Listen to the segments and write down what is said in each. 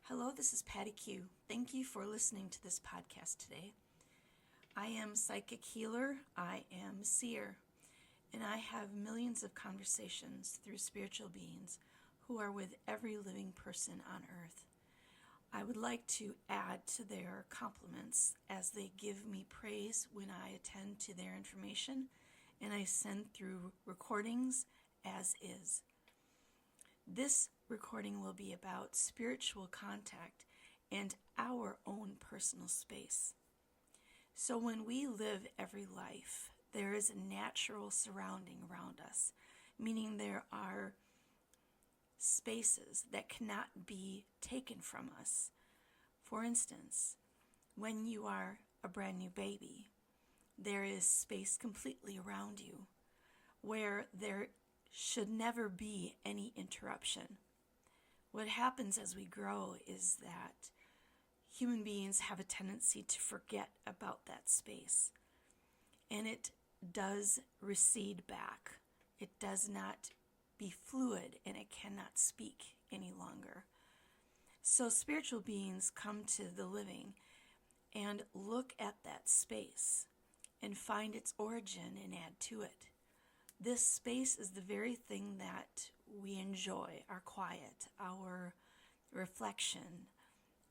Hello, this is Patty Q. Thank you for listening to this podcast today. I am psychic healer, I am seer, and I have millions of conversations through spiritual beings who are with every living person on earth. I would like to add to their compliments as they give me praise when I attend to their information and I send through recordings as is. This recording will be about spiritual contact and our own personal space. So when we live every life, there is a natural surrounding around us, meaning there are spaces that cannot be taken from us. For instance, when you are a brand new baby, there is space completely around you where there should never be any interruption. What happens as we grow is that human beings have a tendency to forget about that space, and it does recede back. It does not be fluid, and it cannot speak any longer. So spiritual beings come to the living and look at that space and find its origin and add to it. This space is the very thing that we enjoy, our quiet, our reflection.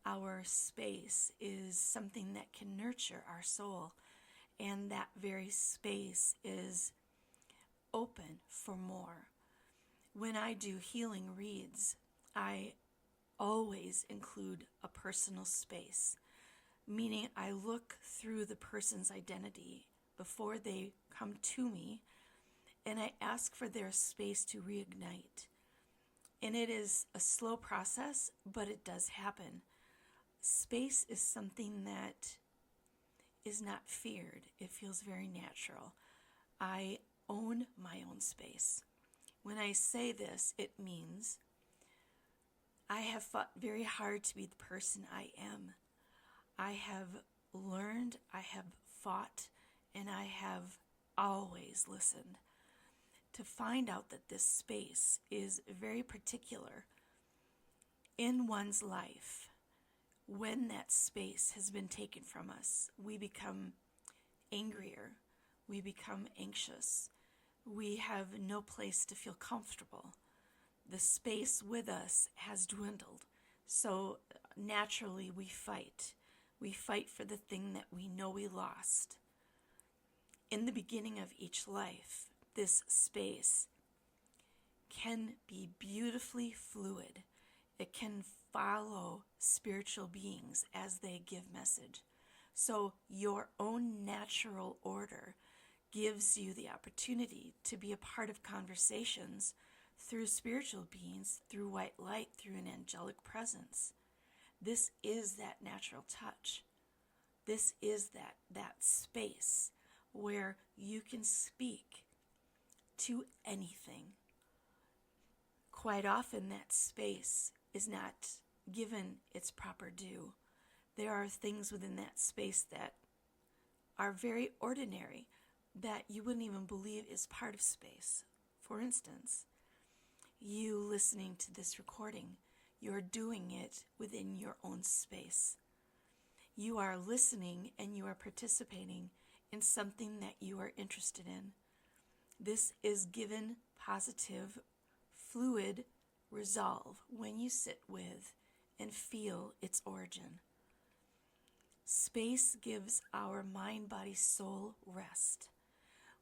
Our space is something that can nurture our soul, and that very space is open for more. When I do healing reads, I always include a personal space, meaning I look through the person's identity before they come to me, and I ask for their space to reignite. And it is a slow process, but it does happen. Space is something that is not feared. It feels very natural. I own my own space. When I say this, it means I have fought very hard to be the person I am. I have learned, I have fought, and I have always listened to find out that this space is very particular in one's life. When that space has been taken from us, we become angrier, we become anxious, we have no place to feel comfortable. The space with us has dwindled, so naturally we fight. We fight for the thing that we know we lost. In the beginning of each life, this space can be beautifully fluid. It can follow spiritual beings as they give message. So your own natural order gives you the opportunity to be a part of conversations through spiritual beings, through white light, through an angelic presence. This is that natural touch. This is that space where you can speak to anything. Quite often that space is not given its proper due. There are things within that space that are very ordinary that you wouldn't even believe is part of space. For instance, you listening to this recording, you're doing it within your own space. You are listening and you are participating in something that you are interested in. This is given positive, fluid resolve when you sit with and feel its origin. Space gives our mind, body, soul rest.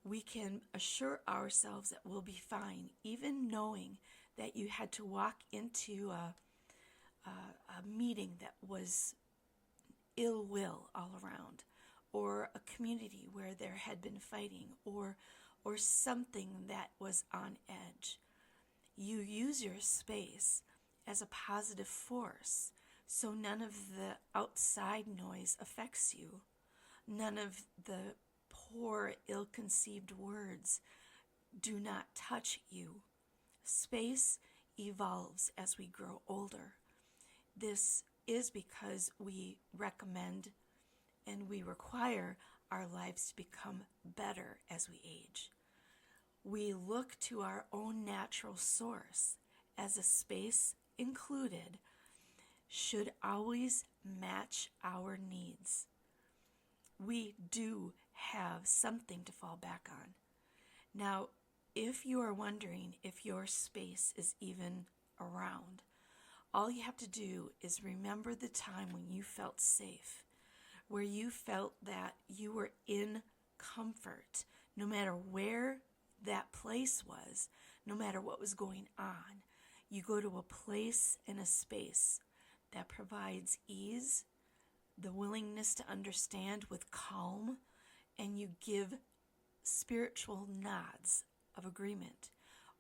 We can assure ourselves that we'll be fine, even knowing that you had to walk into a meeting that was ill will all around, or a community where there had been fighting, or something that was on edge. You use your space as a positive force, so none of the outside noise affects you. None of the poor, ill-conceived words do not touch you. Space evolves as we grow older. This is because we recommend and we require our lives to become better as we age. We look to our own natural source as a space included should always match our needs. We do have something to fall back on. Now, if you are wondering if your space is even around, all you have to do is remember the time when you felt safe, where you felt that you were in comfort, no matter where that place was, no matter what was going on. You go to a place and a space that provides ease, the willingness to understand with calm, and you give spiritual nods of agreement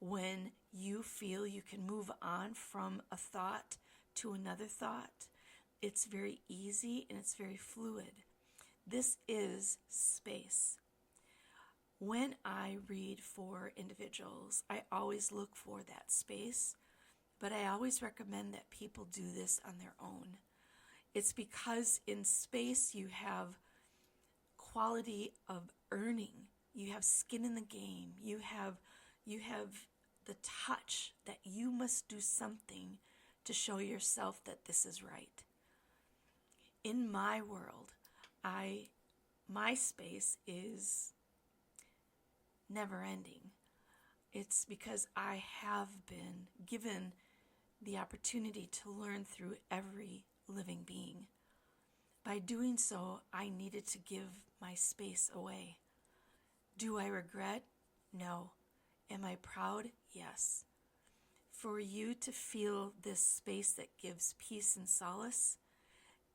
when you feel you can move on from a thought to another thought. It's very easy and it's very fluid. This is space. When I read for individuals, I always look for that space, but I always recommend that people do this on their own. It's because in space you have quality of earning. You have skin in the game. You have the touch that you must do something to show yourself that this is right. In my world, my space is never ending. It's because I have been given the opportunity to learn through every living being. By doing so, I needed to give my space away. Do I regret? No. Am I proud? Yes. For you to feel this space that gives peace and solace,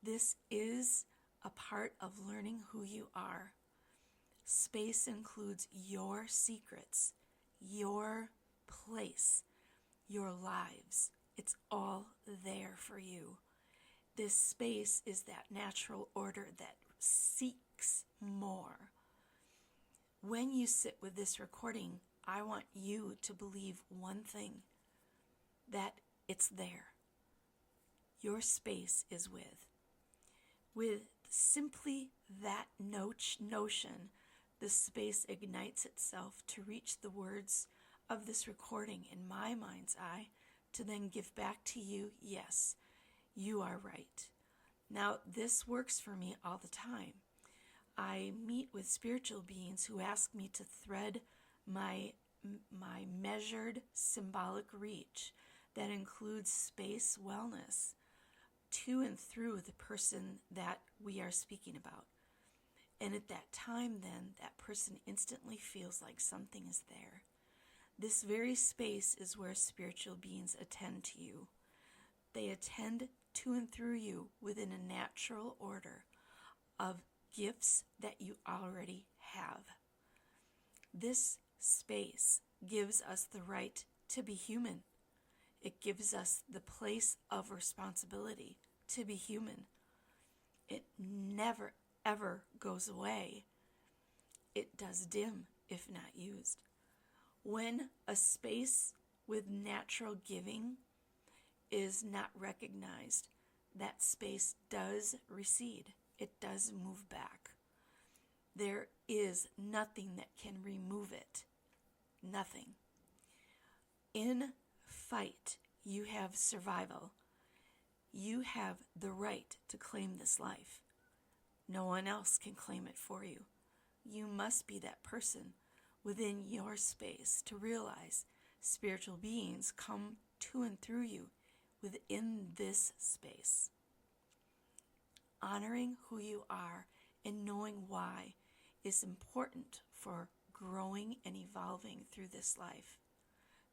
this is a part of learning who you are. Space includes your secrets, your place, your lives. It's all there for you. This space is that natural order that seeks more. When you sit with this recording, I want you to believe one thing, that it's there. Your space is with simply that notion, the space ignites itself to reach the words of this recording in my mind's eye, to then give back to you, yes, you are right. Now, this works for me all the time. I meet with spiritual beings who ask me to thread my measured symbolic reach that includes space wellness to and through the person that we are speaking about. And at that time, then, that person instantly feels like something is there. This very space is where spiritual beings attend to you. They attend to and through you within a natural order of gifts that you already have. This space gives us the right to be human. It gives us the place of responsibility to be human. It never, ever goes away. It does dim if not used. When a space with natural giving is not recognized, that space does recede. It does move back. There is nothing that can remove it. Nothing. In fight, you have survival. You have the right to claim this life. No one else can claim it for you. You must be that person within your space to realize spiritual beings come to and through you within this space. Honoring who you are and knowing why is important for growing and evolving through this life.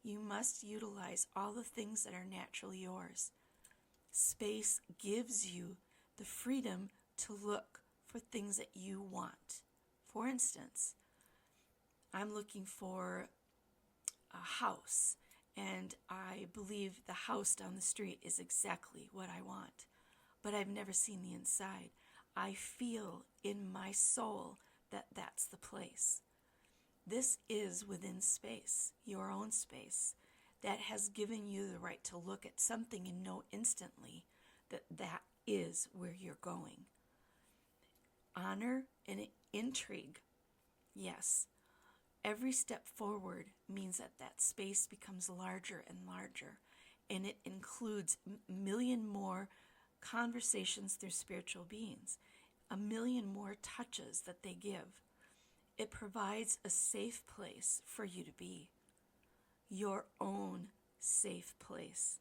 You must utilize all the things that are naturally yours. Space gives you the freedom to look for things that you want. For instance, I'm looking for a house, and I believe the house down the street is exactly what I want, but I've never seen the inside. I feel in my soul that that's the place. This is within space, your own space, that has given you the right to look at something and know instantly that that is where you're going. Honor and intrigue, yes. Every step forward means that that space becomes larger and larger, and it includes a million more conversations through spiritual beings, a million more touches that they give. It provides a safe place for you to be, your own safe place.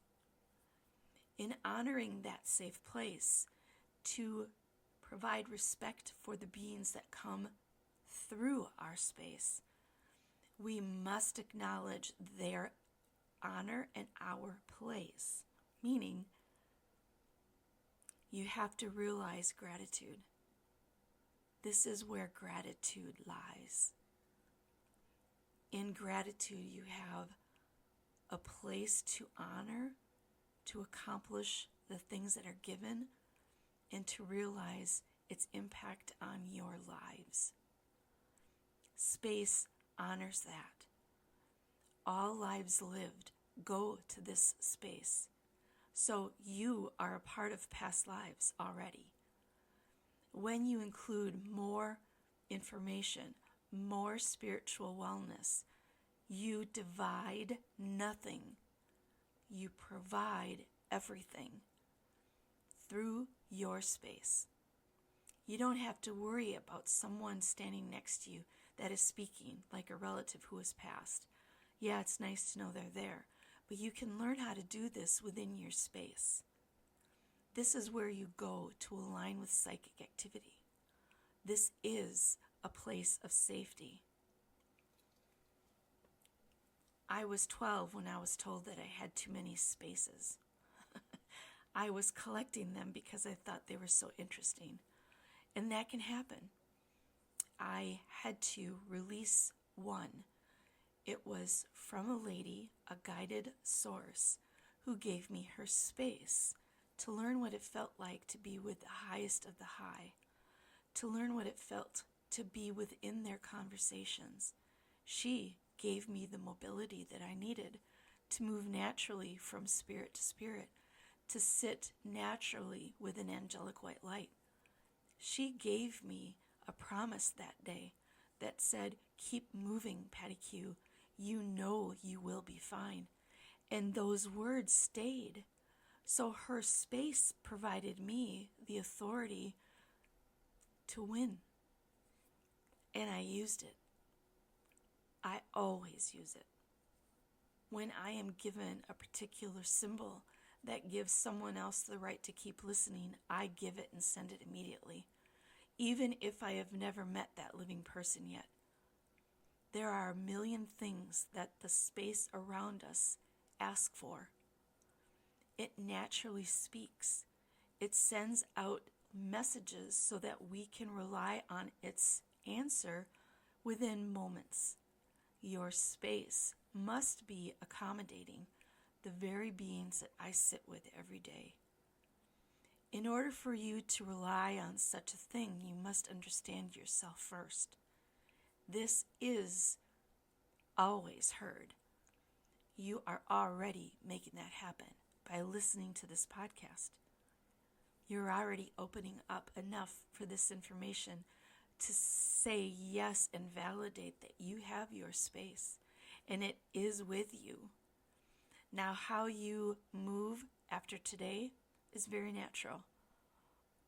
In honoring that safe place, to provide respect for the beings that come through our space, we must acknowledge their honor and our place, meaning you have to realize gratitude. This is where gratitude lies. In gratitude, you have a place to honor, to accomplish the things that are given, and to realize its impact on your lives. Space honors that. All lives lived go to this space. So you are a part of past lives already. When you include more information, more spiritual wellness, you divide nothing. You provide everything through your space. You don't have to worry about someone standing next to you that is speaking, like a relative who has passed. Yeah, it's nice to know they're there, but you can learn how to do this within your space. This is where you go to align with psychic activity. This is a place of safety. I was 12 when I was told that I had too many spaces. I was collecting them because I thought they were so interesting. And that can happen. I had to release one. It was from a lady, a guided source, who gave me her space to learn what it felt like to be with the highest of the high, to learn what it felt to be within their conversations. She gave me the mobility that I needed to move naturally from spirit to spirit, to sit naturally with an angelic white light. She gave me a promise that day that said, keep moving, Patty Q. You know you will be fine. And those words stayed. So her space provided me the authority to win. And I used it. I always use it. When I am given a particular symbol that gives someone else the right to keep listening, I give it and send it immediately, even if I have never met that living person yet. There are a million things that the space around us asks for. It naturally speaks. It sends out messages so that we can rely on its answer within moments. Your space must be accommodating the very beings that I sit with every day. In order for you to rely on such a thing, you must understand yourself first. This is always heard. You are already making that happen by listening to this podcast. You're already opening up enough for this information to say yes and validate that you have your space and it is with you. Now, how you move after today is very natural.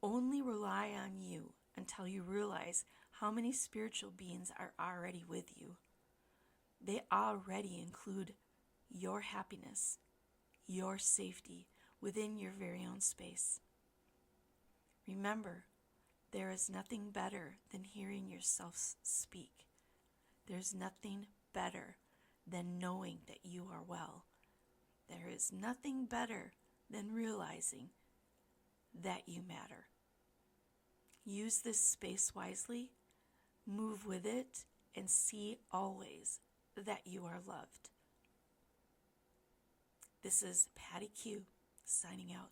Only rely on you until you realize how many spiritual beings are already with you. They already include your happiness, your safety within your very own space. Remember, there is nothing better than hearing yourself speak. There's nothing better than knowing that you are well. There is nothing better than realizing that you matter. Use this space wisely, move with it, and see always that you are loved. This is Patty Q, signing out.